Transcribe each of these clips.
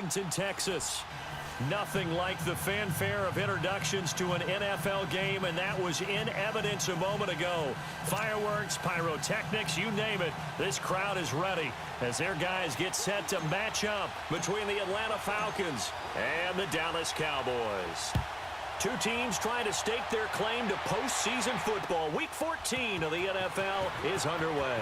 Arlington, Texas. Nothing like the fanfare of introductions to an NFL game, and that was in evidence a moment ago. Fireworks, pyrotechnics, you name it. This crowd is ready as their guys get set to match up between the Atlanta Falcons and the Dallas Cowboys. Two teams trying to stake their claim to postseason football. Week 14 of the NFL is underway.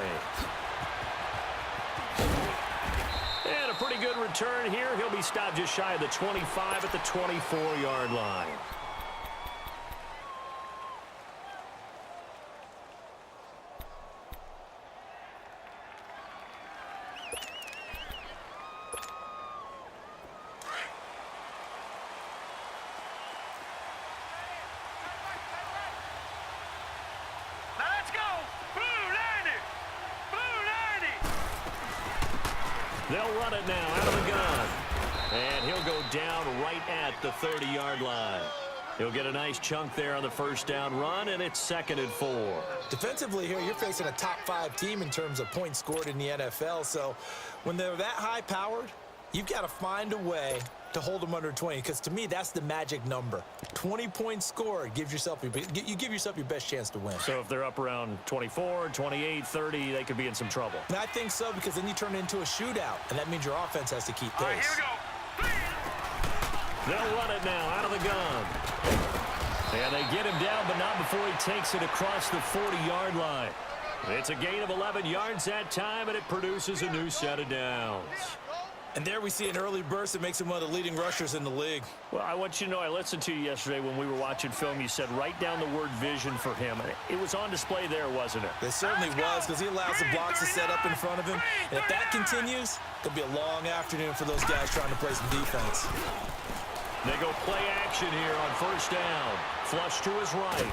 And a pretty good return here. He'll be stopped just shy of the 25 at the 24-yard line. They'll run it now out of the gun. And he'll go down right at the 30-yard line. He'll get a nice chunk there on the first down run, and it's 2nd and 4. Defensively here, you're facing a top-5 team in terms of points scored in the NFL. So when they're that high-powered, you've got to find a way to hold them under 20, because to me, that's the magic number. 20 points scored gives yourself you give yourself your best chance to win. So if they're up around 24, 28, 30, they could be in some trouble. And I think so, because then you turn it into a shootout, and that means your offense has to keep pace. All right, here we go. They'll run it now out of the gun. And they get him down, but not before he takes it across the 40-yard line. It's a gain of 11 yards that time, and it produces a new set of downs. And there we see an early burst that makes him one of the leading rushers in the league. Well, I want you to know, I listened to you yesterday when we were watching film. You said write down the word vision for him. It was on display there, wasn't it? It certainly was, because he allows the blocks to set up in front of him. And if that continues, it'll be a long afternoon for those guys trying to play some defense. They go play action here on first down. Flush to his right.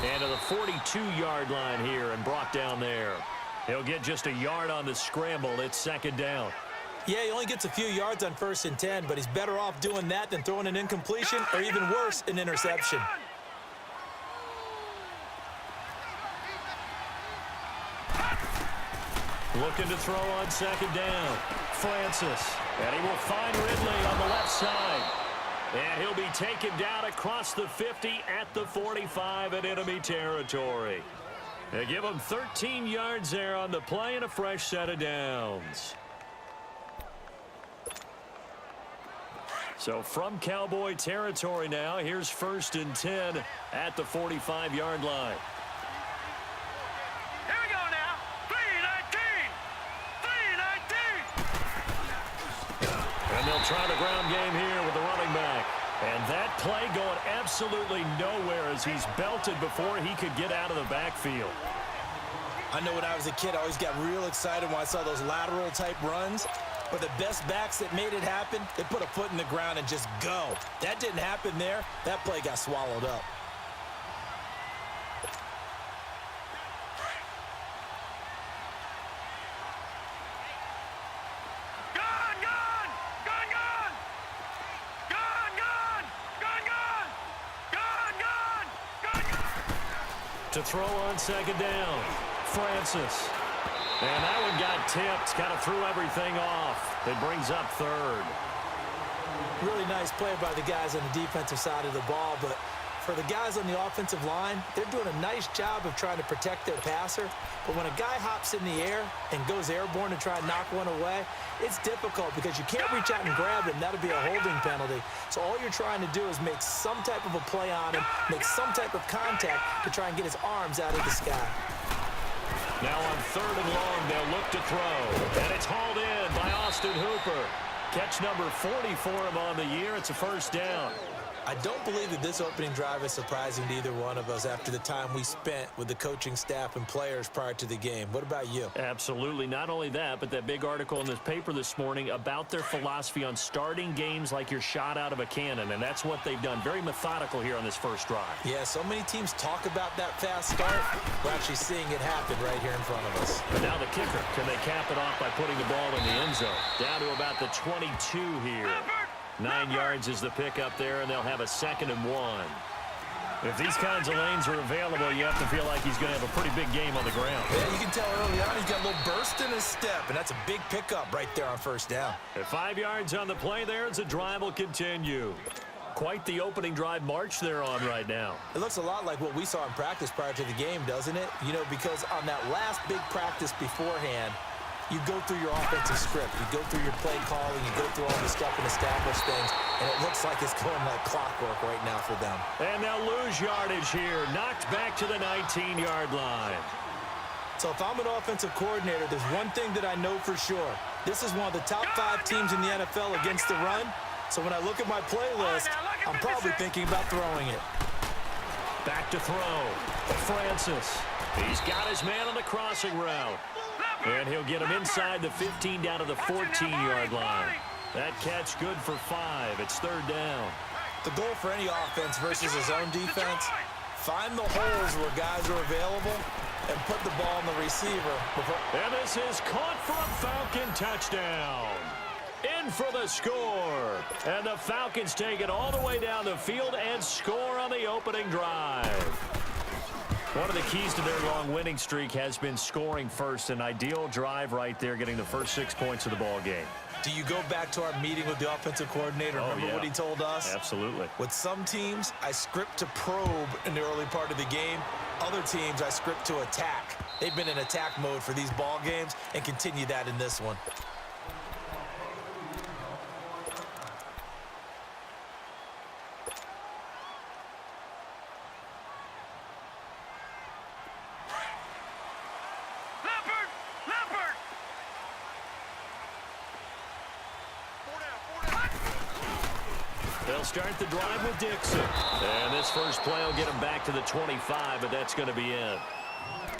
And to the 42-yard line here and brought down there. He'll get just a yard on the scramble. It's 2nd down. Yeah, he only gets a few yards on 1st and 10, but he's better off doing that than throwing an incompletion or even worse, an interception. Looking to throw on 2nd down. Francis. And he will find Ridley on the left side. And he'll be taken down across the 50 at the 45 in enemy territory. They give him 13 yards there on the play and a fresh set of downs. So from Cowboy territory now, here's 1st and 10 at the 45-yard line. Here we go now. 3-19. 3-19. And they'll try the ground game here with the running back. And that play going absolutely nowhere as he's belted before he could get out of the backfield. I know when I was a kid, I always got real excited when I saw those lateral-type runs. But the best backs that made it happen, they put a foot in the ground and just go. That didn't happen there. That play got swallowed up. To throw on 2nd down, Francis. And that one got tipped, kind of threw everything off. It brings up 3rd. Really nice play by the guys on the defensive side of the ball, but for the guys on the offensive line, they're doing a nice job of trying to protect their passer. But when a guy hops in the air and goes airborne to try and knock one away, it's difficult because you can't reach out and grab him. That'll be a holding penalty. So all you're trying to do is make some type of a play on him, make some type of contact to try and get his arms out of the sky. Now on 3rd and long, they'll look to throw. And it's hauled in by Austin Hooper. Catch number 40 for him on the year. It's a 1st down. I don't believe that this opening drive is surprising to either one of us after the time we spent with the coaching staff and players prior to the game. What about you? Absolutely. Not only that, but that big article in this paper this morning about their philosophy on starting games like you're shot out of a cannon, and that's what they've done. Very methodical here on this first drive. Yeah, so many teams talk about that fast start. We're actually seeing it happen right here in front of us. But now the kicker. Can they cap it off by putting the ball in the end zone? Down to about the 22 here. 9 yards is the pickup there, and they'll have a 2nd and 1. If these kinds of lanes are available, you have to feel like he's going to have a pretty big game on the ground. Yeah, you can tell early on he's got a little burst in his step, and that's a big pickup right there on first down. At 5 yards on the play there as the drive will continue. Quite the opening drive march they're on right now. It looks a lot like what we saw in practice prior to the game, doesn't it? You know, because on that last big practice beforehand, you go through your offensive script. You go through your play calling. You go through all the stuff and establish things. And it looks like it's going like clockwork right now for them. And they'll lose yardage here. Knocked back to the 19-yard line. So if I'm an offensive coordinator, there's one thing that I know for sure. This is one of the top 5 teams in the NFL against the run. So when I look at my playlist, I'm probably thinking about throwing it. Back to throw. Francis. He's got his man on the crossing route. And he'll get him inside the 15 down to the 14-yard line. That catch good for 5. It's third down. The goal for any offense versus his own defense, find the holes where guys are available and put the ball on the receiver. And this is caught for a Falcon touchdown. In for the score. And the Falcons take it all the way down the field and score on the opening drive. One of the keys to their long winning streak has been scoring first. An ideal drive right there, getting the first 6 points of the ball game. Do you go back to our meeting with the offensive coordinator? Remember what he told us? Absolutely. With some teams, I script to probe in the early part of the game. Other teams, I script to attack. They've been in attack mode for these ball games and continue that in this one. They'll start the drive with Dixon. And this first play will get him back to the 25, but that's going to be it.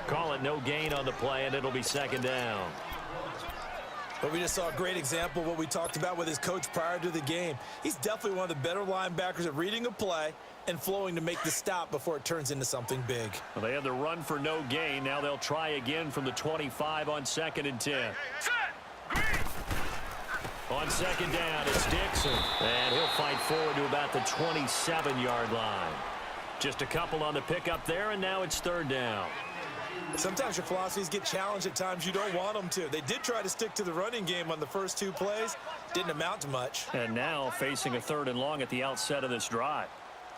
Call it no gain on the play, and it'll be second down. But we just saw a great example of what we talked about with his coach prior to the game. He's definitely one of the better linebackers at reading a play and flowing to make the stop before it turns into something big. Well, they had the run for no gain. Now they'll try again from the 25 on 2nd and 10. On second down, it's Dixon. And he'll fight forward to about the 27-yard line. Just a couple on the pickup there, and now it's third down. Sometimes your philosophies get challenged at times you don't want them to. They did try to stick to the running game on the first 2 plays. Didn't amount to much. And now facing a 3rd and long at the outset of this drive.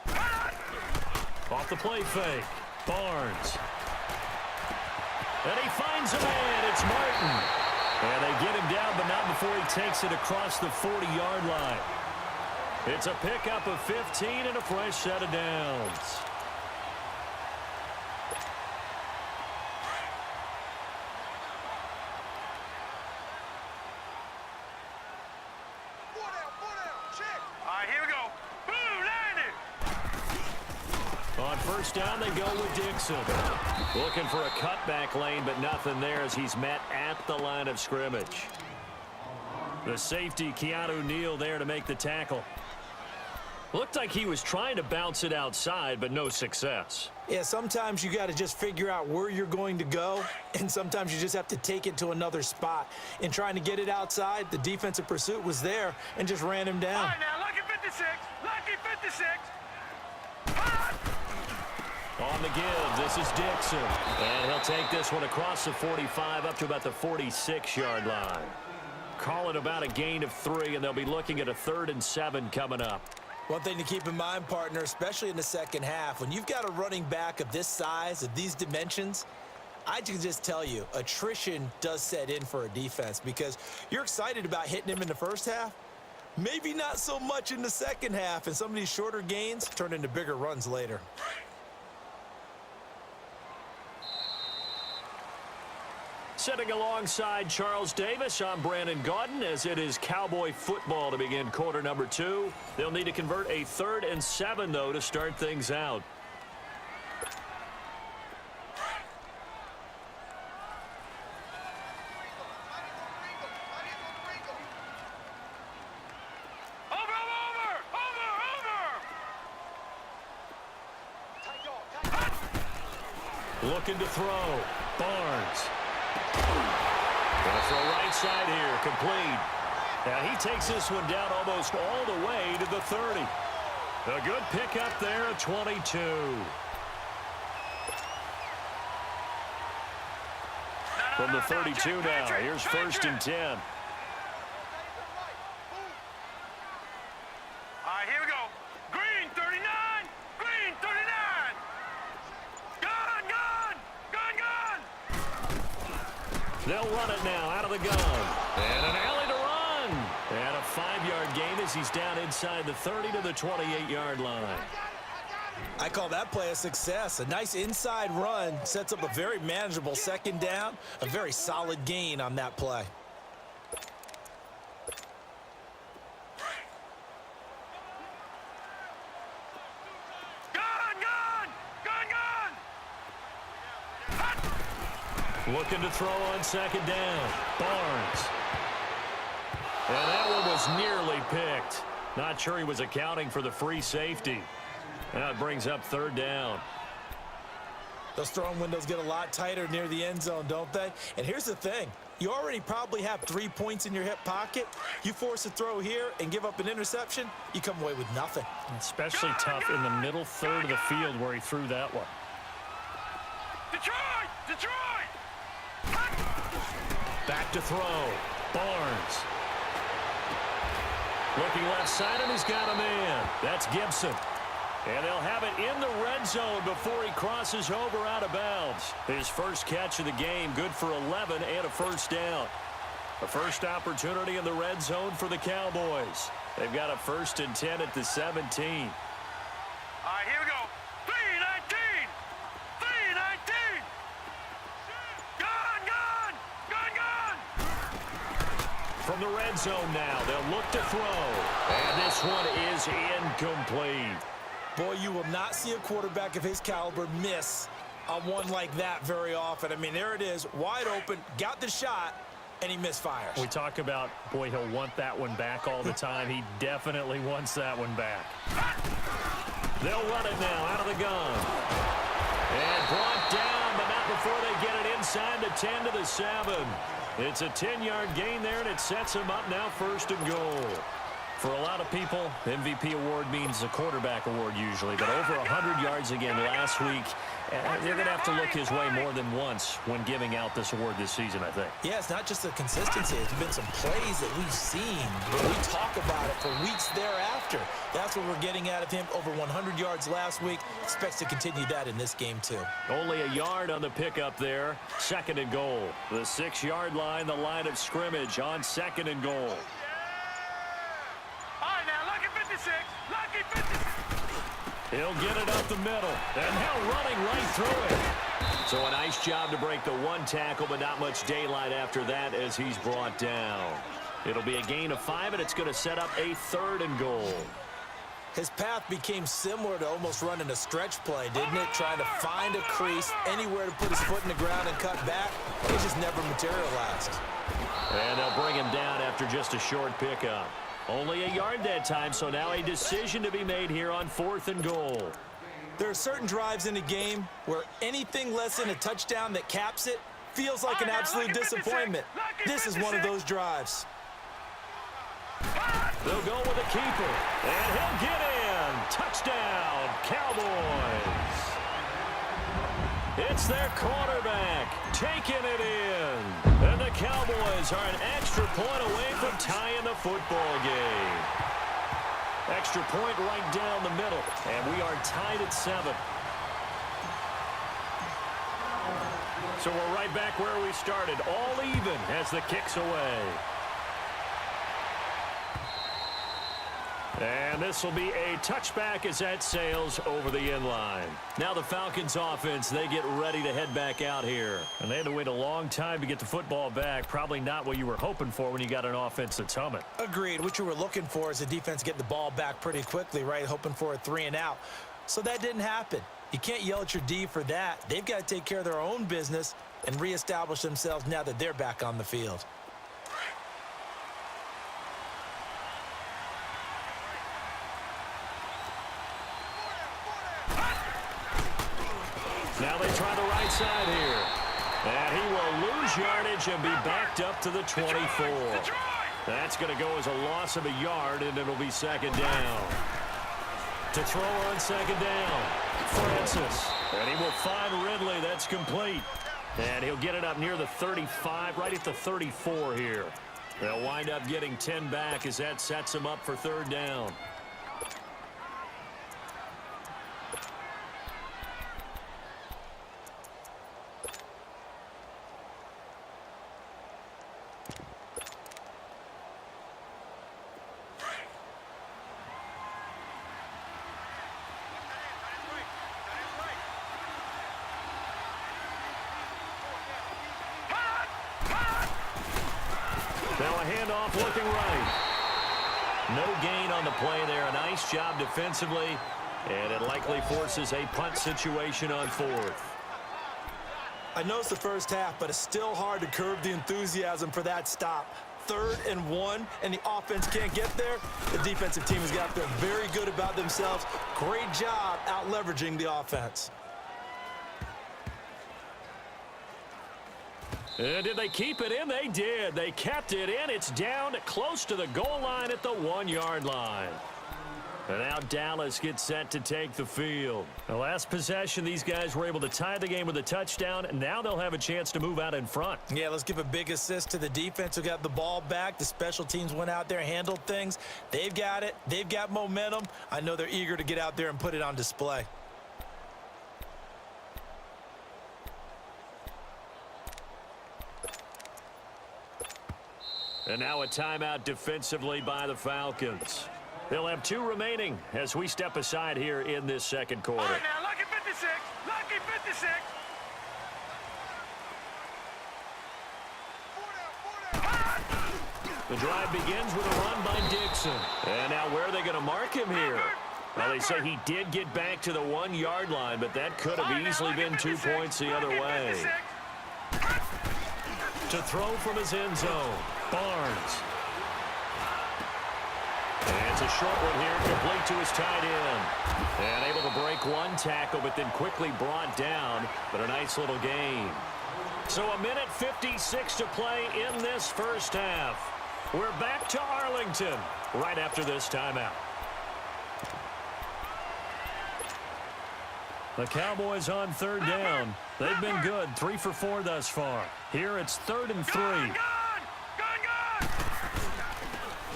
Off the play fake. Barnes. And he finds a man. It's Martin. And they get him down, but not before he takes it across the 40-yard line. It's a pickup of 15 and a fresh set of downs. On first down, they go with Dixon. Looking for a cutback lane, but nothing there as he's met at the line of scrimmage. The safety, Keanu Neal, there to make the tackle. Looked like he was trying to bounce it outside, but no success. Yeah, sometimes you got to just figure out where you're going to go, and sometimes you just have to take it to another spot. In trying to get it outside, the defensive pursuit was there and just ran him down. All right, now, lucky 56, lucky 56. On the give, this is Dixon. And he'll take this one across the 45 up to about the 46-yard line. Call it about a gain of 3, and they'll be looking at a 3rd and 7 coming up. One thing to keep in mind, partner, especially in the second half, when you've got a running back of this size, of these dimensions, I can just tell you, attrition does set in for a defense because you're excited about hitting him in the first half. Maybe not so much in the second half, and some of these shorter gains turn into bigger runs later. Sitting alongside Charles Davis, I'm Brandon Gaudin as it is Cowboy football to begin quarter number 2. They'll need to convert a 3rd and 7, though, to start things out. Looking to throw. Barnes. Gonna throw right side here, complete. Now he takes this one down almost all the way to the 30. A good pickup there at 22. From the 32 now, here's 1st and 10. All right, here we go. Green, 39. Green, 39. Gun, gun, gun, gun. They'll run it now out of the gun. And an alley to run. And a 5-yard gain as he's down inside the 30 to the 28-yard line. I call that play a success. A nice inside run sets up a very manageable 2nd down. A very solid gain on that play. Gun, gun, gun, gun. Looking to throw on 2nd down. Barnes. And that one was nearly picked. Not sure he was accounting for the free safety. Now it brings up 3rd down. Those throwing windows get a lot tighter near the end zone, don't they? And here's the thing. You already probably have 3 points in your hip pocket. You force a throw here and give up an interception, you come away with nothing. Especially tough in the middle third of the field where he threw that one. Detroit, Detroit. Back to throw. Barnes. Looking left side, and he's got a man. That's Gibson. And they'll have it in the red zone before he crosses over out of bounds. His first catch of the game, good for 11 and a 1st down. A first opportunity in the red zone for the Cowboys. They've got a 1st and 10 at the 17. All right, here we go. 3-19. 3-19. Gun, gun, gun, gun. From the red zone now, they'll look to throw. And this one is incomplete. Boy, you will not see a quarterback of his caliber miss on one like that very often. I mean, there it is, wide open, got the shot, and he misfires. We talk about, boy, he'll want that one back all the time. He definitely wants that one back. They'll run it now out of the gun. And brought down, but not before they get it inside the 10 to the 7. It's a 10-yard gain there, and it sets him up now 1st and goal. For a lot of people, MVP award means a quarterback award usually, but over 100 yards again last week. They're going to have to look his way more than once when giving out this award this season, I think. Yeah, it's not just the consistency. It's been some plays that we've seen, but we talk about it for weeks thereafter. That's what we're getting out of him. Over 100 yards last week. Expects to continue that in this game, too. Only a yard on the pickup there. 2nd and goal. The 6-yard line, the line of scrimmage on 2nd and goal. Lucky 56. He'll get it up the middle, and now running right through it. So a nice job to break the 1 tackle, but not much daylight after that as he's brought down. It'll be a gain of 5, and it's going to set up a 3rd and goal. His path became similar to almost running a stretch play, didn't it? Trying to find a crease, anywhere to put his foot in the ground and cut back. It just never materialized. And they'll bring him down after just a short pickup. Only a yard that time, so now a decision to be made here on 4th and goal. There are certain drives in the game where anything less than a touchdown that caps it feels like an absolute disappointment. This is one of those drives. They'll go with a keeper, and he'll get in. Touchdown, Cowboys. It's their quarterback taking it in. And the Cowboys are an extra point away from tying the football game. Extra point right down the middle, and we are tied at 7. So we're right back where we started, all even as the kick's away. And this will be a touchback as that sails over the end line. Now the Falcons offense, they get ready to head back out here. And they had to wait a long time to get the football back. Probably not what you were hoping for when you got an offense that's humming. Agreed. What you were looking for is the defense getting the ball back pretty quickly, right? Hoping for a 3 and out. So that didn't happen. You can't yell at your D for that. They've got to take care of their own business and reestablish themselves now that they're back on the field. Now they try the right side here. And he will lose yardage and be backed up to the 24. That's going to go as a loss of a yard, and it'll be 2nd down. To throw on second down, Francis. And he will find Ridley. That's complete. And he'll get it up near the 35, right at the 34 here. They'll wind up getting 10 back as that sets them up for third down. Now a handoff looking right. No gain on the play there. A nice job defensively. And it likely forces a punt situation on fourth. I know it's the first half, but it's still hard to curb the enthusiasm for that stop. 3rd and 1, and the offense can't get there. The defensive team has got to feel very good about themselves. Great job out-leveraging the offense. Did they keep it in? They did. They kept it in. It's down close to the goal line at the 1-yard line. And now Dallas gets set to take the field. The last possession, these guys were able to tie the game with a touchdown, and now they'll have a chance to move out in front. Yeah, let's give a big assist to the defense who got the ball back. The special teams went out there, handled things. They've got it. They've got momentum. I know they're eager to get out there and put it on display. And now a timeout defensively by the Falcons. They'll have 2 remaining as we step aside here in this second quarter. All right, now, lucky 56. Lucky 56. The drive begins with a run by Dixon. And now where are they going to mark him here? Well, they say he did get back to the 1-yard line, but that could have easily been 2 points the other way. To throw from his end zone, Barnes. And it's a short one here, complete to his tight end. And able to break one tackle, but then quickly brought down. But a nice little gain. So a minute 56 to play in this first half. We're back to Arlington right after this timeout. The Cowboys on third down. They've been good, 3 for 4 thus far. Here it's 3rd and 3. Gone.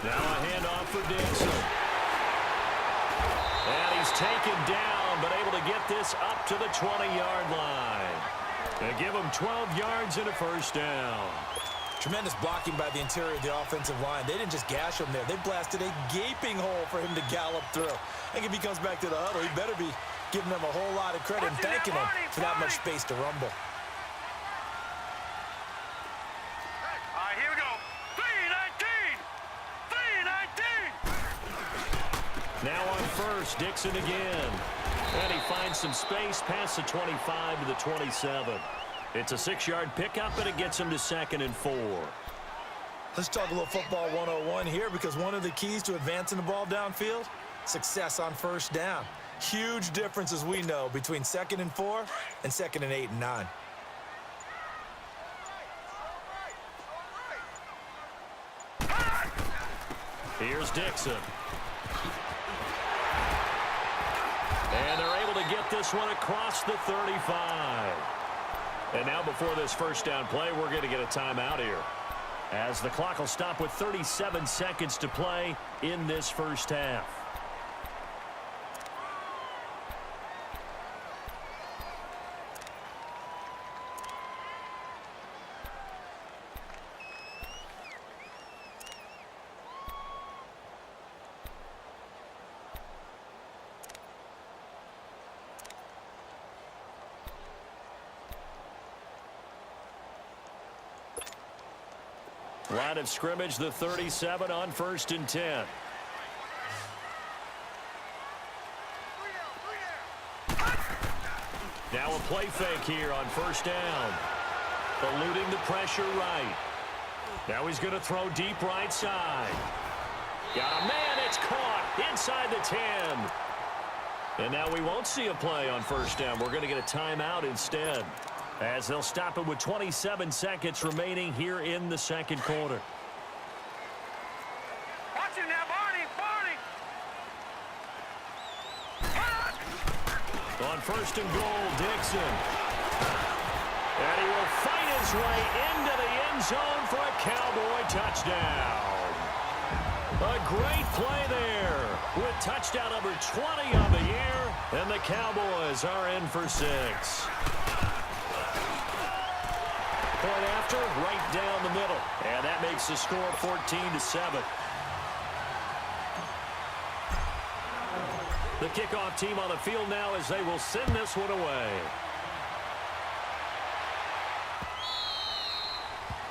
Now a handoff for Dixon. And he's taken down, but able to get this up to the 20-yard line. They give him 12 yards and a first down. Tremendous blocking by the interior of the offensive line. They didn't just gash him there. They blasted a gaping hole for him to gallop through. I think if he comes back to the huddle, he better be giving them a whole lot of credit and thanking him for that much space to rumble. All right, here we go. 3-19. Now on first, Dixon again. And he finds some space past the 25 to the 27. It's a 6-yard pickup, and it gets him to 2nd and 4. Let's talk a little football 101 here, because one of the keys to advancing the ball downfield, success on first down. Huge difference, as we know, between 2nd and 4 and 2nd and 8 and 9. Here's Dixon. And they're able to get this one across the 35. And now before this first down play, we're going to get a timeout here, as the clock will stop with 37 seconds to play in this first half. Line of scrimmage, the 37 on 1st and 10. Now a play fake here on first down. Eluding the pressure right. Now he's going to throw deep right side. Got a man, it's caught inside the 10. And now we won't see a play on first down. We're going to get a timeout instead, as they'll stop it with 27 seconds remaining here in the second quarter. Watch it now, Barney. first and goal, Dixon. And he will fight his way into the end zone for a Cowboy touchdown. A great play there with touchdown number 20 on the year, and the Cowboys are in for 6. Point after, right down the middle, and that makes the score 14-7. The kickoff team on the field now as they will send this one away.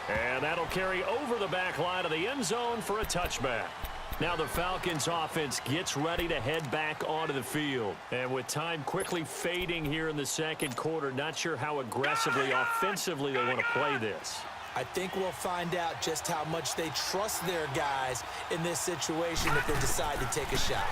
And that'll carry over the back line of the end zone for a touchback. Now the Falcons offense gets ready to head back onto the field. And with time quickly fading here in the second quarter, not sure how aggressively, offensively they want to play this. I think we'll find out just how much they trust their guys in this situation if they decide to take a shot.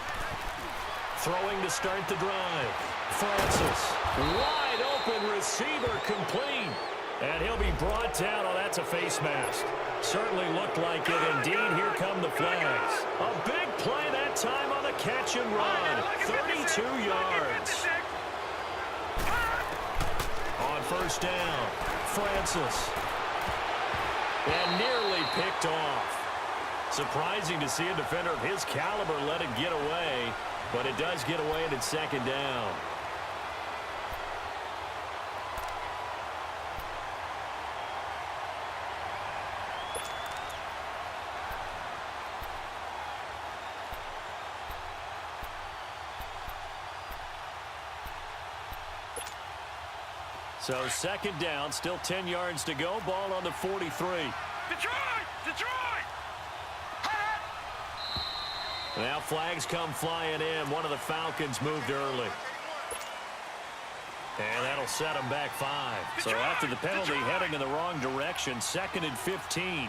Throwing to start the drive. Francis, wide open receiver, complete. And he'll be brought down. Oh, that's a face mask. Certainly looked like it. Indeed, here come the flags. A big play that time on the catch and run. 32 yards. On first down, Francis. And nearly picked off. Surprising to see a defender of his caliber let it get away, but it does get away and it's second down. So second down, still 10 yards to go. Ball on the 43. Detroit! Detroit! Now flags come flying in. One of the Falcons moved early. And that'll set them back 5. So after the penalty, heading in the wrong direction, 2nd and 15.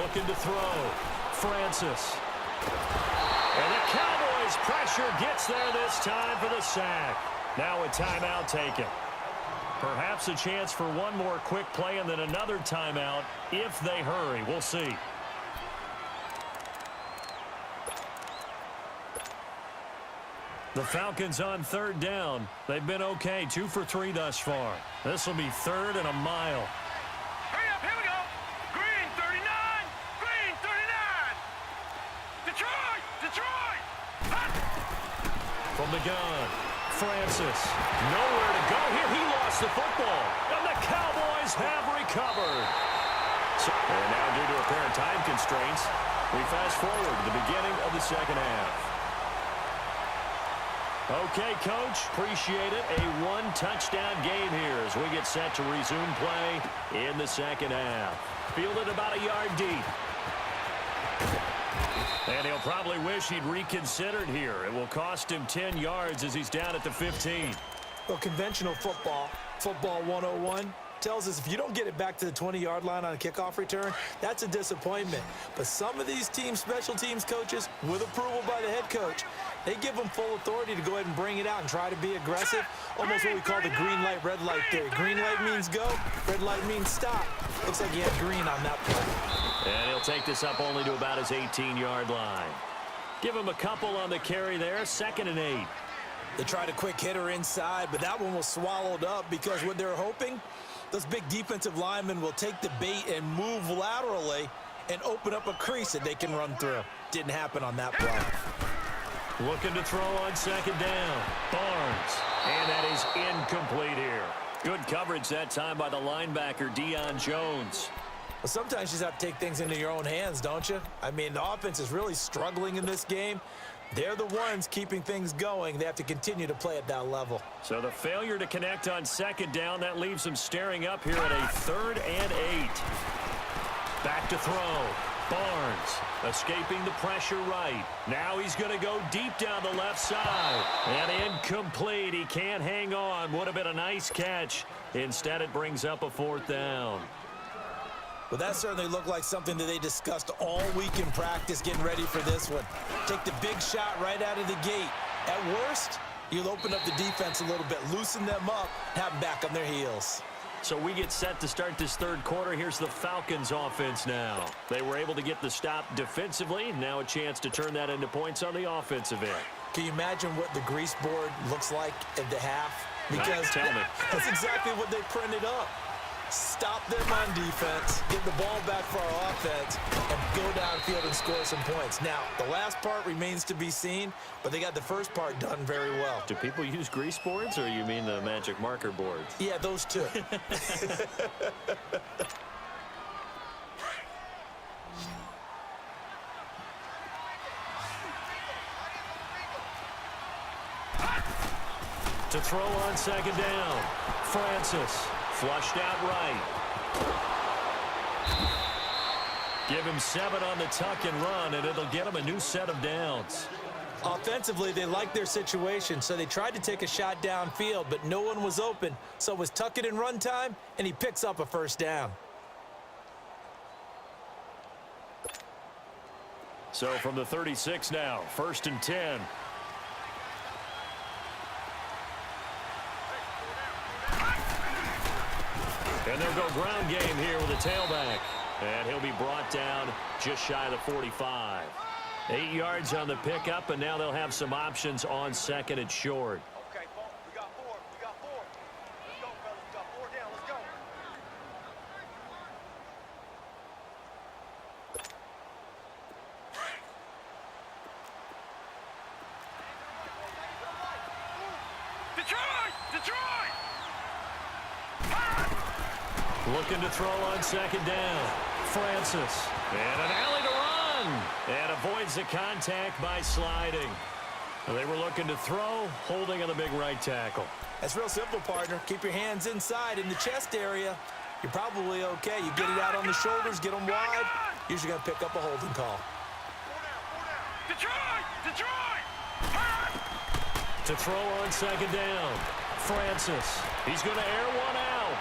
Looking to throw. Francis. And the Cowboys' pressure gets there this time for the sack. Now a timeout taken. Perhaps a chance for one more quick play and then another timeout if they hurry. We'll see. The Falcons on third down. They've been okay, 2 for 3 thus far. This will be 3rd and a mile. Hurry up, here we go. Green 39. Green 39. Detroit! Detroit! From the gun, Francis. Nowhere to go here. He lost the football. And the Cowboys have recovered. And now due to apparent time constraints, we fast forward to the beginning of the second half. Okay, Coach, appreciate it. A one-touchdown game here as we get set to resume play in the second half. Fielded about a yard deep. And he'll probably wish he'd reconsidered here. It will cost him 10 yards as he's down at the 15. Well, conventional football 101, tells us if you don't get it back to the 20-yard line on a kickoff return, that's a disappointment. But some of these teams, special teams coaches, with approval by the head coach, they give them full authority to go ahead and bring it out and try to be aggressive. Almost what we call the green light, red light theory. Green light means go, red light means stop. Looks like he had green on that play. And he'll take this up only to about his 18-yard line. Give him a couple on the carry there, 2nd and 8. They tried a quick hitter inside, but that one was swallowed up because what they're hoping, those big defensive linemen will take the bait and move laterally and open up a crease that they can run through. Didn't happen on that play. Looking to throw on 2nd down. Barnes. And that is incomplete here. Good coverage that time by the linebacker, Deion Jones. Well, sometimes you just have to take things into your own hands, don't you? I mean, the offense is really struggling in this game. They're the ones keeping things going. They have to continue to play at that level. So the failure to connect on 2nd down, that leaves them staring up here at a 3rd and 8. Back to throw. Barnes escaping the pressure right. Now he's going to go deep down the left side. And incomplete. He can't hang on. Would have been a nice catch. Instead, it brings up a 4th down. Well, that certainly looked like something that they discussed all week in practice getting ready for this one. Take the big shot right out of the gate. At worst, you'll open up the defense a little bit, loosen them up, have them back on their heels. So we get set to start this third quarter. Here's the Falcons offense now. They were able to get the stop defensively. Now a chance to turn that into points on the offensive end. Can you imagine what the grease board looks like at the half? Because tell me. That's exactly what they printed up. Stop them on defense, get the ball back for our offense, and go downfield and score some points. Now, the last part remains to be seen, but they got the first part done very well. Do people use grease boards, or you mean the magic marker boards? Yeah, those two. To throw on second down. Francis flushed out right. Give him 7 on the tuck and run, and it'll get him a new set of downs. Offensively, they liked their situation, so they tried to take a shot downfield, but no one was open. So it was tuck it and run time, and he picks up a first down. So from the 36 now, 1st and 10. And they'll go ground game here with a tailback. And he'll be brought down just shy of the 45. 8 yards on the pickup, and now they'll have some options on second and short. Okay, Paul, we got 4. We got 4. Let's go, fellas. We got 4 down. Let's go. Detroit! Detroit! Looking to throw on second down. Francis. And an alley to run. And avoids the contact by sliding. They were looking to throw, holding on the big right tackle. That's real simple, partner. Keep your hands inside in the chest area. You're probably okay. You get it out on the shoulders, get them wide. Usually going to pick up a holding call. 4 down. Detroit! Detroit! To throw on second down. Francis. He's going to air one out.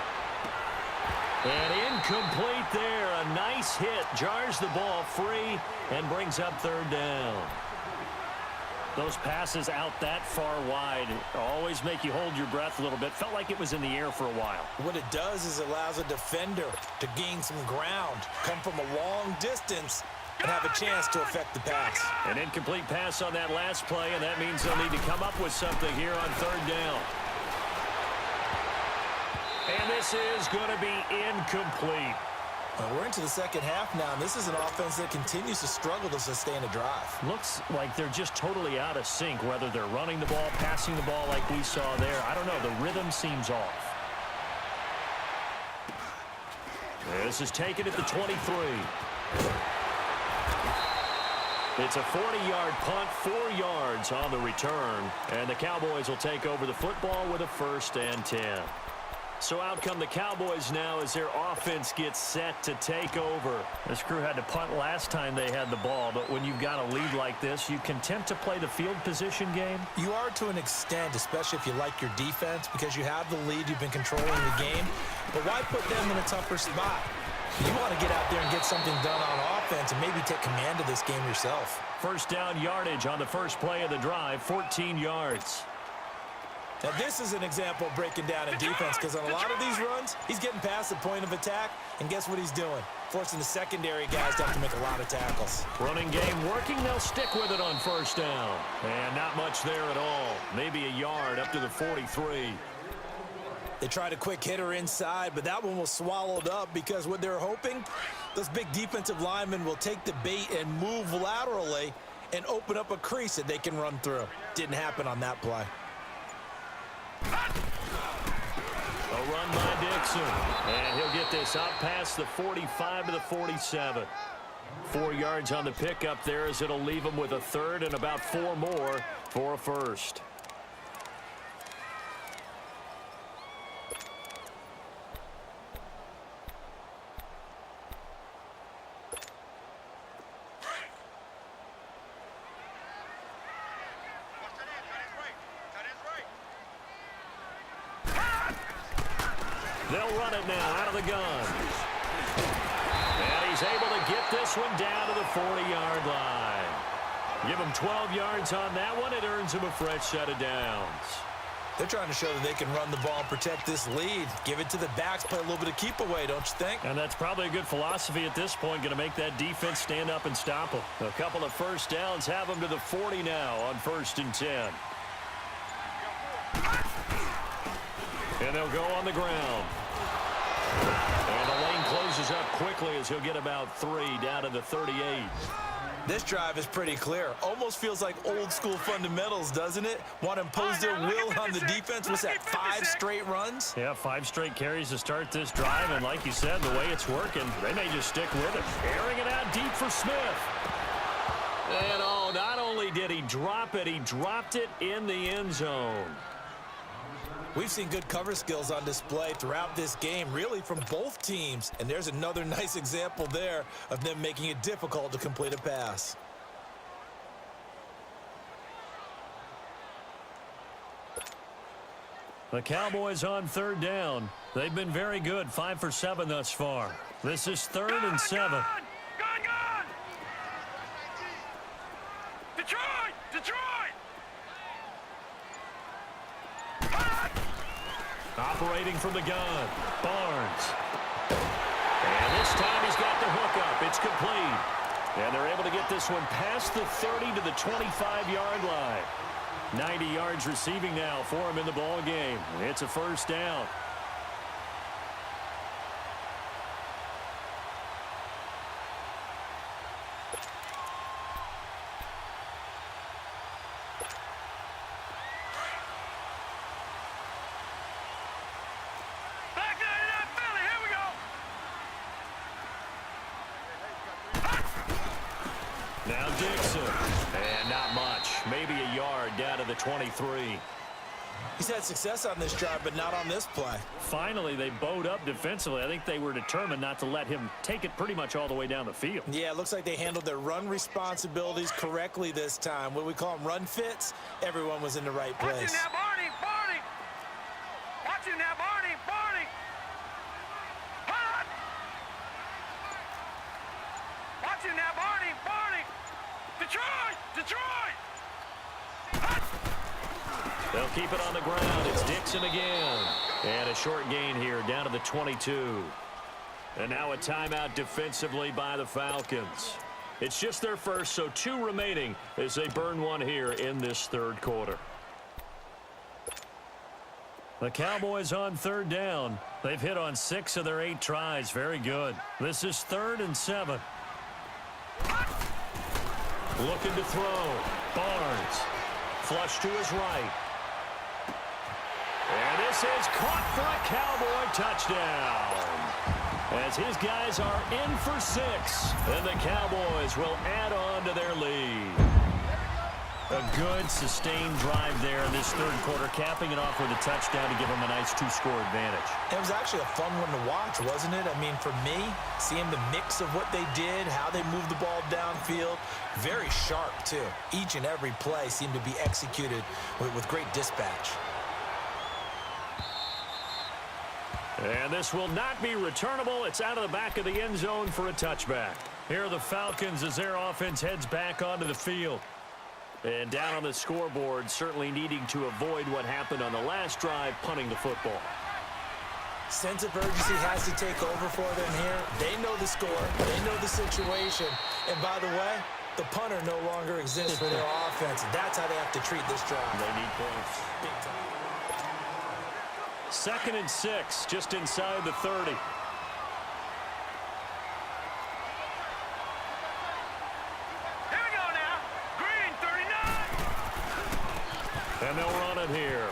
And incomplete there. A nice hit. Jars the ball free and brings up third down. Those passes out that far wide always make you hold your breath a little bit. Felt like it was in the air for a while. What it does is allows a defender to gain some ground, come from a long distance, and have a chance to affect the pass. An incomplete pass on that last play, and that means they'll need to come up with something here on third down. And this is going to be incomplete. We're into the second half now, and this is an offense that continues to struggle to sustain a drive. Looks like they're just totally out of sync, whether they're running the ball, passing the ball like we saw there. I don't know. The rhythm seems off. This is taken at the 23. It's a 40-yard punt, 4 yards on the return, and the Cowboys will take over the football with a 1st and 10. So out come the Cowboys now as their offense gets set to take over. This crew had to punt last time they had the ball, but when you've got a lead like this, you content to play the field position game? You are to an extent, especially if you like your defense, because you have the lead, you've been controlling the game. But why put them in a tougher spot? You want to get out there and get something done on offense and maybe take command of this game yourself. First down yardage on the first play of the drive, 14 yards. Now, this is an example of breaking down in defense, because on a lot of these runs, he's getting past the point of attack, and guess what he's doing? Forcing the secondary guys to have to make a lot of tackles. Running game working. They'll stick with it on first down. And not much there at all. Maybe a yard up to the 43. They tried a quick hitter inside, but that one was swallowed up because what they're hoping, those big defensive linemen will take the bait and move laterally and open up a crease that they can run through. Didn't happen on that play. A run by Dixon. And he'll get this up past the 45 to the 47. 4 yards on the pickup there as it'll leave him with a 3rd and about 4 more for a 1st. They'll run it now out of the gun. And he's able to get this one down to the 40-yard line. Give him 12 yards on that one. It earns him a fresh set of downs. They're trying to show that they can run the ball and protect this lead. Give it to the backs, play a little bit of keep away, don't you think? And that's probably a good philosophy at this point, going to make that defense stand up and stop them. A couple of first downs have them to the 40 now on 1st and 10. And they'll go on the ground. And the lane closes up quickly as he'll get about 3 down to the 38. This drive is pretty clear. Almost feels like old school fundamentals, doesn't it? Want to impose their will on the defense. What's that, 5 straight runs? Yeah, 5 straight carries to start this drive. And like you said, the way it's working, they may just stick with it. Airing it out deep for Smith. And oh, not only did he drop it, he dropped it in the end zone. We've seen good cover skills on display throughout this game, really from both teams. And there's another nice example there of them making it difficult to complete a pass. The Cowboys on 3rd down. They've been very good, 5 for 7 thus far. This is 3rd and 7. Gone! Detroit! Detroit! Operating from the gun, Barnes. And this time he's got the hook up. It's complete. And they're able to get this one past the 30 to the 25-yard line. 90 yards receiving now for him in the ball game. It's a first down. Now Dixon. And not much. Maybe a yard down to the 23. He's had success on this drive, but not on this play. Finally, they bowed up defensively. I think they were determined not to let him take it pretty much all the way down the field. Yeah, it looks like they handled their run responsibilities correctly this time. What we call them run fits, everyone was in the right place. Watching now, Barney! Watching now, Barney! Hot! Watching now, Barney! Detroit! Hot! They'll keep it on the ground. It's Dixon again. And a short gain here down to the 22. And now a timeout defensively by the Falcons. It's just their first, so 2 remaining as they burn one here in this 3rd quarter. The Cowboys on 3rd down. They've hit on 6 of their 8 tries. Very good. This is 3rd and 7. Looking to throw. Barnes. Flush to his right. And this is caught for a Cowboy touchdown. As his guys are in for 6. And the Cowboys will add on to their lead. A good sustained drive there in this 3rd quarter, capping it off with a touchdown to give them a nice 2-score advantage. It was actually a fun one to watch, wasn't it? I mean, for me, seeing the mix of what they did, how they moved the ball downfield, very sharp, too. Each and every play seemed to be executed with great dispatch. And this will not be returnable. It's out of the back of the end zone for a touchback. Here are the Falcons as their offense heads back onto the field. And down on the scoreboard, certainly needing to avoid what happened on the last drive, punting the football. Sense of urgency has to take over for them here. They know the score. They know the situation. And by the way, the punter no longer exists for their offense. That's how they have to treat this drive. They need points. Big time. 2nd and 6, just inside the 30. And they'll run it here.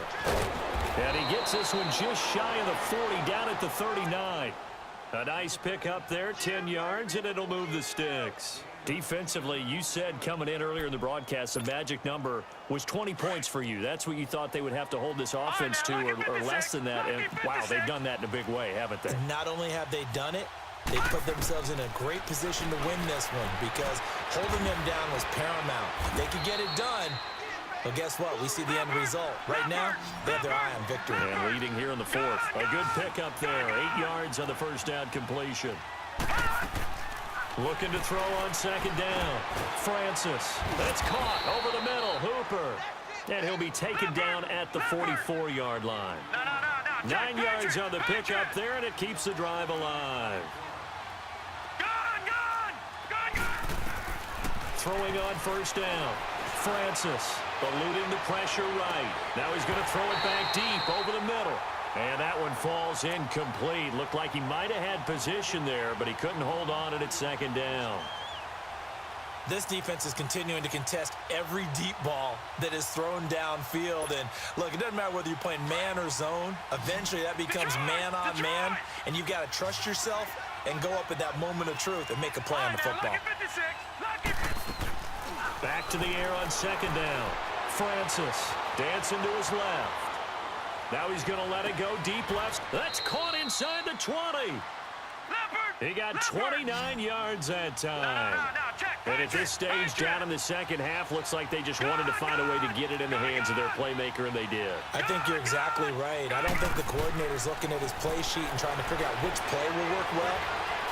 And he gets this one just shy of the 40, down at the 39. A nice pick up there, 10 yards, and it'll move the sticks. Defensively, you said coming in earlier in the broadcast, the magic number was 20 points for you. That's what you thought they would have to hold this offense to, or less than that. And, wow, they've done that in a big way, haven't they? Not only have they done it, they put themselves in a great position to win this one because holding them down was paramount. If they could get it done, well, guess what? We see the end result. Right now, they have their eye on victory. And leading here in the 4th. A good pickup there. 8 yards on the first down completion. Looking to throw on 2nd down. Francis. That's caught over the middle. Hooper. And he'll be taken down at the 44-yard line. No. 9 yards on the pickup there, and it keeps the drive alive. Gone. Throwing on first down. Francis eluding the pressure right. Now he's going to throw it back deep over the middle. And that one falls incomplete. Looked like he might have had position there, but he couldn't hold on at second down. This defense is continuing to contest every deep ball that is thrown downfield. And, look, it doesn't matter whether you're playing man or zone. Eventually, that becomes man-on-man, and you've got to trust yourself and go up at that moment of truth and make a play on the football. Back to the air on second down. Francis dancing to his left. Now he's going to let it go deep left. That's caught inside the 20. He got 29 yards that time. And at this stage, down in the second half, looks like they just wanted to find a way to get it in the hands of their playmaker, and they did. I think you're exactly right. I don't think the coordinator's looking at his play sheet and trying to figure out which play will work well.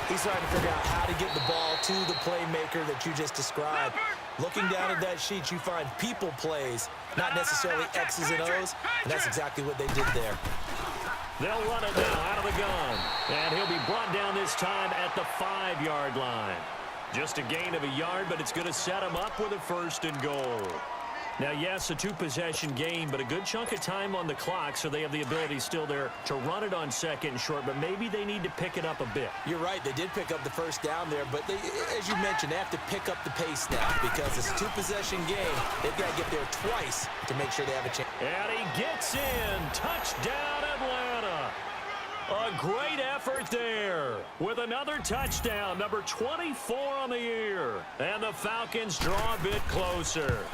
He's trying to figure out how to get the ball to the playmaker that you just described. Looking down at that sheet, you find people plays, not necessarily X's and O's, and that's exactly what they did there. They'll run it now out of the gun. And he'll be brought down this time at the 5-yard line. Just a gain of a yard, but it's going to set him up with a 1st and goal. Now, yes, a 2-possession game, but a good chunk of time on the clock, so they have the ability still there to run it on 2nd and short, but maybe they need to pick it up a bit. You're right. They did pick up the first down there, but they, as you mentioned, they have to pick up the pace now because it's a 2-possession game. They've got to get there twice to make sure they have a chance. And he gets in. Touchdown, Atlanta. A great effort there with another touchdown, number 24 on the year. And the Falcons draw a bit closer.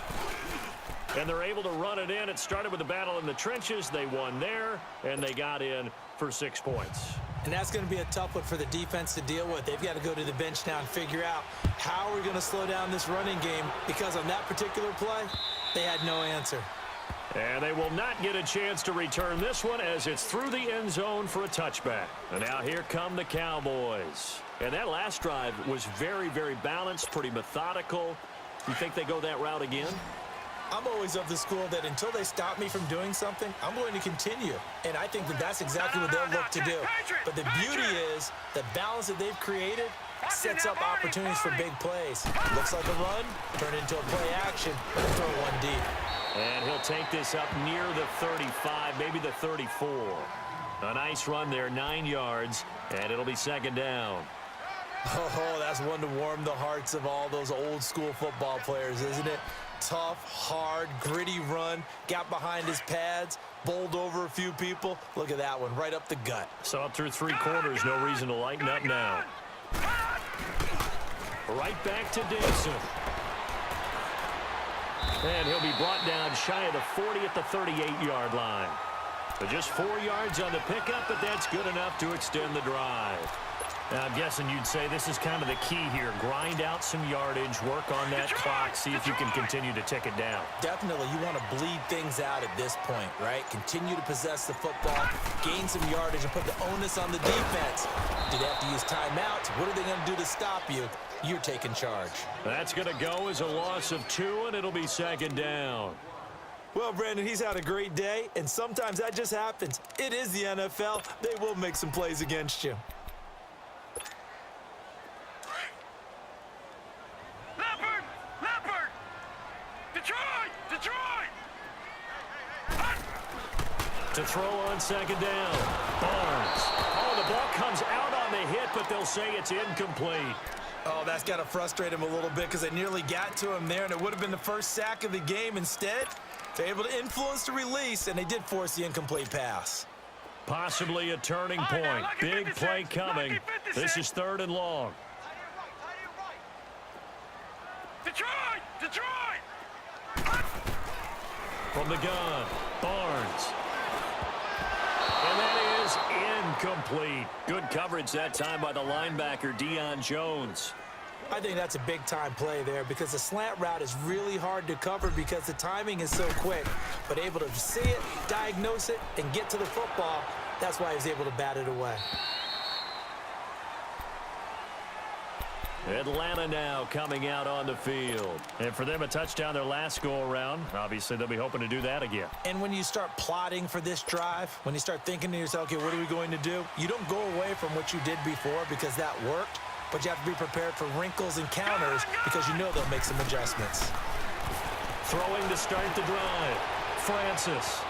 And they're able to run it in. It started with a battle in the trenches. They won there, and they got in for 6 points. And that's going to be a tough one for the defense to deal with. They've got to go to the bench now and figure out how we're going to slow down this running game because on that particular play, they had no answer. And they will not get a chance to return this one as it's through the end zone for a touchback. And now here come the Cowboys. And that last drive was very, very balanced, pretty methodical. You think they go that route again? I'm always of the school that until they stop me from doing something, I'm going to continue. And I think that that's exactly what they'll look to do. But the beauty is the balance that they've created sets up opportunities for big plays. Looks like a run, turn into a play action, and throw one deep. And he'll take this up near the 35, maybe the 34. A nice run there, 9 yards, and it'll be 2nd down. Oh, that's one to warm the hearts of all those old school football players, isn't it? Tough, hard, gritty run, got behind his pads, bowled over a few people. Look at that one, right up the gut. So up through 3 quarters, no reason to lighten up now. Right back to Dixon. And he'll be brought down shy of the 40 at the 38-yard line. But just 4 yards on the pickup, but that's good enough to extend the drive. Now, I'm guessing you'd say this is kind of the key here. Grind out some yardage, work on that clock, see if you can continue to tick it down. Definitely, you want to bleed things out at this point, right? Continue to possess the football, gain some yardage, and put the onus on the defense. Do they have to use timeouts? What are they going to do to stop you? You're taking charge. That's going to go as a loss of 2, and it'll be 2nd down. Well, Brandon, he's had a great day, and sometimes that just happens. It is the NFL. They will make some plays against you. To throw on 2nd down. Barnes. Oh, the ball comes out on the hit, but they'll say it's incomplete. Oh, that's got to frustrate him a little bit because they nearly got to him there, and it would have been the first sack of the game. Instead, they're able to influence the release, and they did force the incomplete pass. Possibly a turning point. Big play coming. This is 3rd and long. Detroit! From the gun, Barnes. And that is incomplete. Good coverage that time by the linebacker, Deion Jones. I think that's a big-time play there because the slant route is really hard to cover because the timing is so quick. But able to see it, diagnose it, and get to the football, that's why he was able to bat it away. Atlanta now coming out on the field. And for them, a touchdown their last go-around. Obviously, they'll be hoping to do that again. And when you start plotting for this drive, when you start thinking to yourself, okay, what are we going to do? You don't go away from what you did before because that worked, but you have to be prepared for wrinkles and counters because you know they'll make some adjustments. Throwing to start the drive. Francis.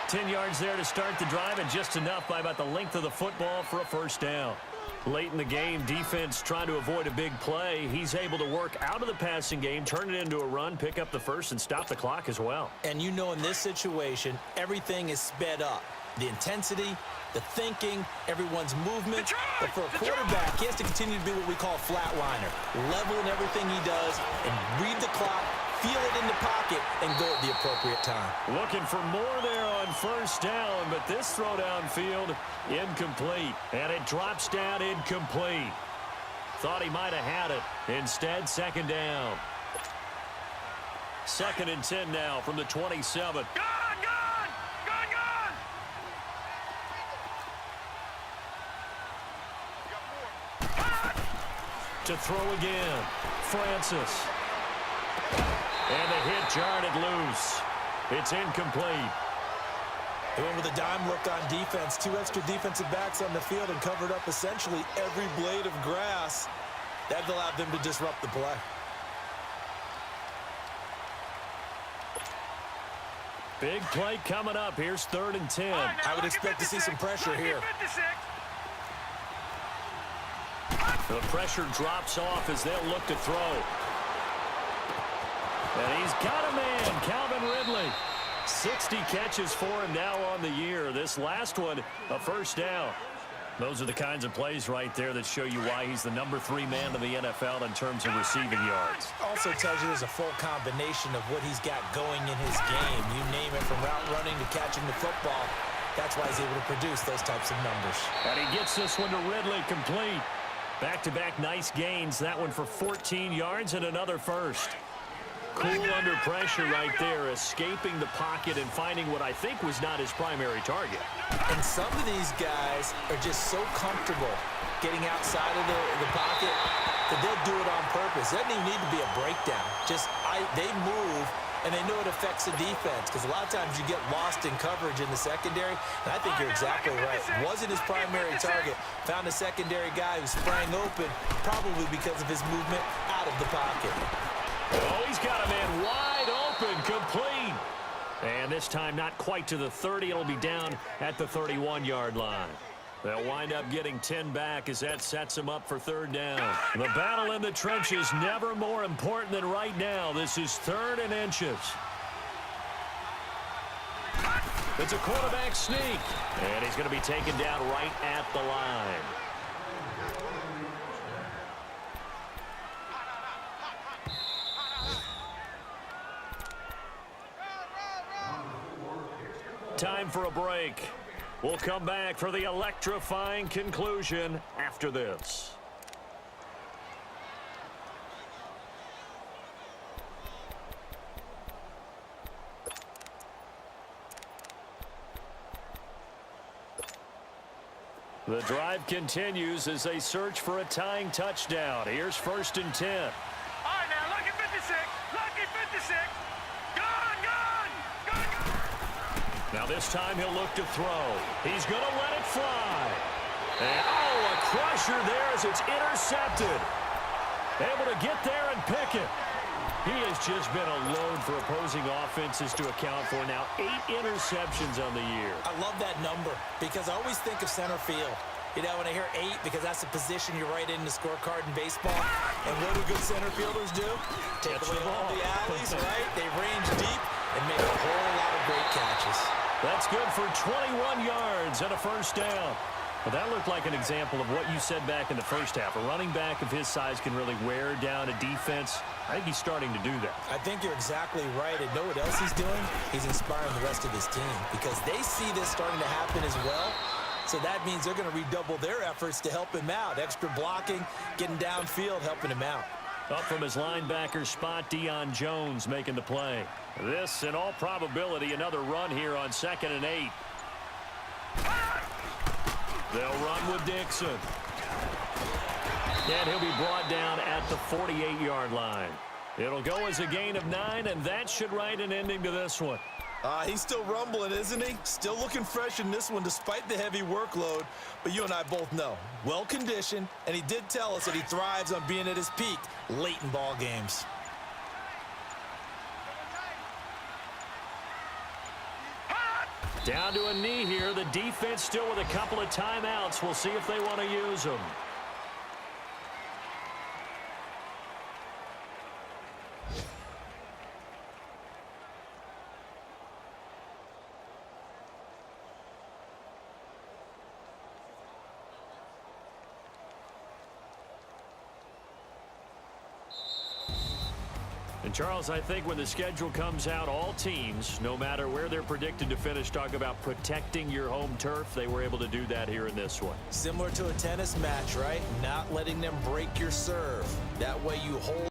10 yards there to start the drive, and just enough by about the length of the football for a first down. Late in the game, defense trying to avoid a big play. He's able to work out of the passing game, turn it into a run, pick up the first, and stop the clock as well. And you know in this situation, everything is sped up. The intensity, the thinking, everyone's movement. But for a quarterback, he has to continue to be what we call a flatliner. Level in everything he does and read the clock, feel it in the pocket, and go at the appropriate time. Looking for more there on first down, but this throw downfield, incomplete. And it drops down incomplete. Thought he might have had it. Instead, second down. 2nd and 10 now from the 27. Gone! To throw again. Francis. And the hit jarred it loose. It's incomplete. They went with a dime look on defense. 2 extra defensive backs on the field and covered up essentially every blade of grass. That allowed them to disrupt the play. Big play coming up. Here's 3rd and 10. I would expect to see some pressure here. The pressure drops off as they'll look to throw. And he's got a man, Calvin Ridley. 60 catches for him now on the year. This last one, a first down. Those are the kinds of plays right there that show you why he's the number 3 man in the NFL in terms of receiving yards. Also tells you there's a full combination of what he's got going in his game. You name it, from route running to catching the football. That's why he's able to produce those types of numbers. And he gets this one to Ridley, complete. Back-to-back nice gains. That one for 14 yards and another first. Cool under pressure right there, escaping the pocket and finding what I think was not his primary target. And some of these guys are just so comfortable getting outside of the pocket that they'll do it on purpose. It doesn't even need to be a breakdown. They move, and they know it affects the defense, because a lot of times you get lost in coverage in the secondary, and I think you're exactly right. Wasn't his primary target. Found a secondary guy who sprang open, probably because of his movement out of the pocket. Oh, he's got a man wide open, complete. And this time not quite to the 30. It'll be down at the 31-yard line. They'll wind up getting 10 back as that sets them up for 3rd down. The battle in the trenches never more important than right now. This is 3rd and inches. It's a quarterback sneak. And he's going to be taken down right at the line. Time for a break. We'll come back for the electrifying conclusion after this. The drive continues as they search for a tying touchdown. Here's 1st and 10. All right, now, lucky 56. Lucky 56. Now this time he'll look to throw. He's going to let it fly. And oh, a crusher there as it's intercepted. Able to get there and pick it. He has just been a load for opposing offenses to account for. Now 8 interceptions on the year. I love that number because I always think of center field. You know, when I hear 8, because that's the position you write in the scorecard in baseball. And what do good center fielders do? Take away all the alleys, right? They range deep and make a whole lot of great catches. That's good for 21 yards and a first down. Well, that looked like an example of what you said back in the first half. A running back of his size can really wear down a defense. I think he's starting to do that. I think you're exactly right. And know what else he's doing? He's inspiring the rest of his team because they see this starting to happen as well. So that means they're going to redouble their efforts to help him out. Extra blocking, getting downfield, helping him out. Up from his linebacker spot, Deion Jones making the play. This, in all probability, another run here on 2nd and 8. They'll run with Dixon. And he'll be brought down at the 48-yard line. It'll go as a gain of 9, and that should write an ending to this one. He's still rumbling, isn't he? Still looking fresh in this one despite the heavy workload. But you and I both know, well-conditioned, and he did tell us that he thrives on being at his peak late in ball games. Down to a knee here. The defense still with a couple of timeouts. We'll see if they want to use them. And Charles, I think when the schedule comes out, all teams, no matter where they're predicted to finish, talk about protecting your home turf. They were able to do that here in this one. Similar to a tennis match, right? Not letting them break your serve. That way you hold